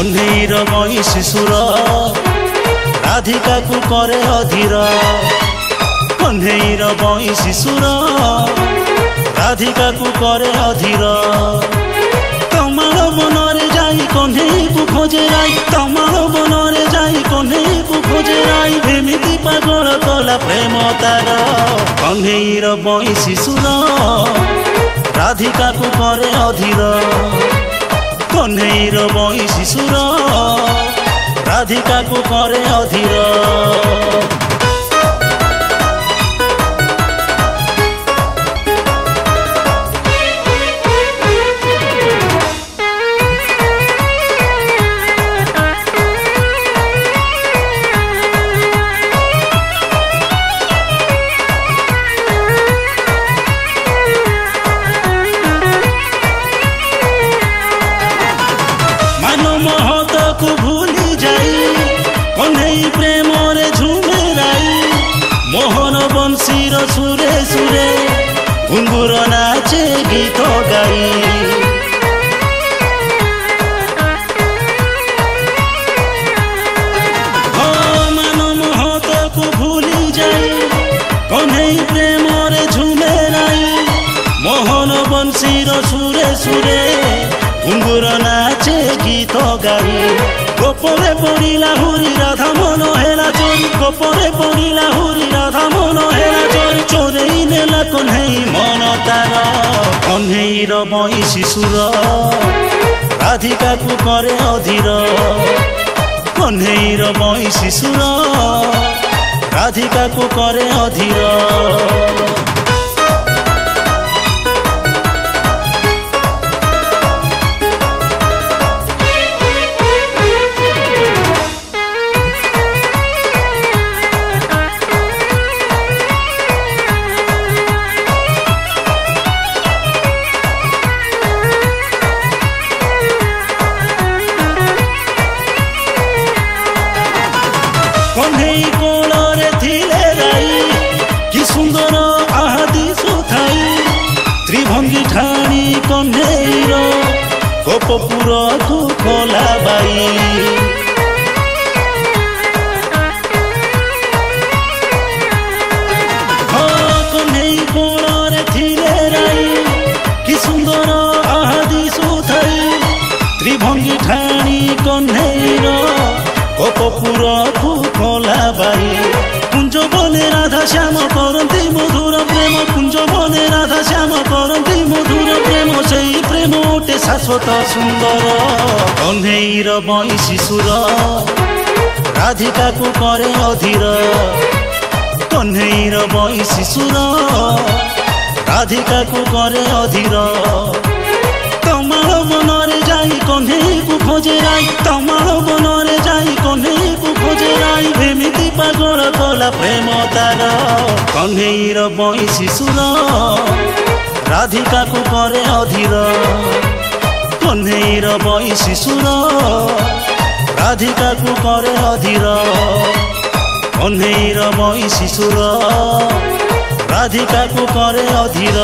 कन्हैर मई शिशुर राधिका को करे अधीर कन्हैर मई शिशुर राधिका को करे अधीर तमार मनरे जाई कन्हई को खोजे राई तमार मनरे जाई कन्हई को खोजे राई एमिति पागल कला प्रेम तार कन्हैर मई शिशुर राधिका को करे अधीर कन्हैर मई शिशुर राधिका को करे अधीर प्रेम रे झूमे राई मोहन बंशीर सुरे सुरे घुंगुर नाचे गीत गाई मान महत को भूली जाई कन्हई प्रेम रे झूमे राई मोहन बंशीर सुरे सुरे घुंगुर नाचे गीत गाई गोपरे पड़िला हुरी राधा मन हेला चोरी गोपरे पड़िला हुरी राधा मन हेला चोरी चोरई नेला कन्हई मन तार कन्हैर मई शिशुर राधिका को करे अधीर कन्हैर मई शिशुर राधिका को करे अधीर कन्हई कोलरे थिले राई कि सुंदर आदि सुथाई त्रिभंगी ठाणी कन्हैर गोपपुर को खोला बाई कन्हई कोलरे थिले राई कि सुंदर आदि सुथाई त्रिभंगी ठाणी कन्हैर गोपपुर को खोला बाई कुंज बने राधा श्याम करती मधुर प्रेम कुंज बने राधा श्याम करती मधुर प्रेम से प्रेम ओटे शाश्वत सुंदर कन्हैर मई शिशुर राधिका को करे अधीर कन्हैर मई शिशुर राधिका को करे अधीर तमार मनरे जाई कन्हई को खोजे राई तमार मनरे जाई कन्हई को खोजे राई एमिति पागल कला प्रेम तार कन्हैर मई शिशुर राधिका को करे अधीर कन्हैर मई शिशुर राधिका को करे अधीर कन्हैर मई शिशुर राधिका को करे अधीर।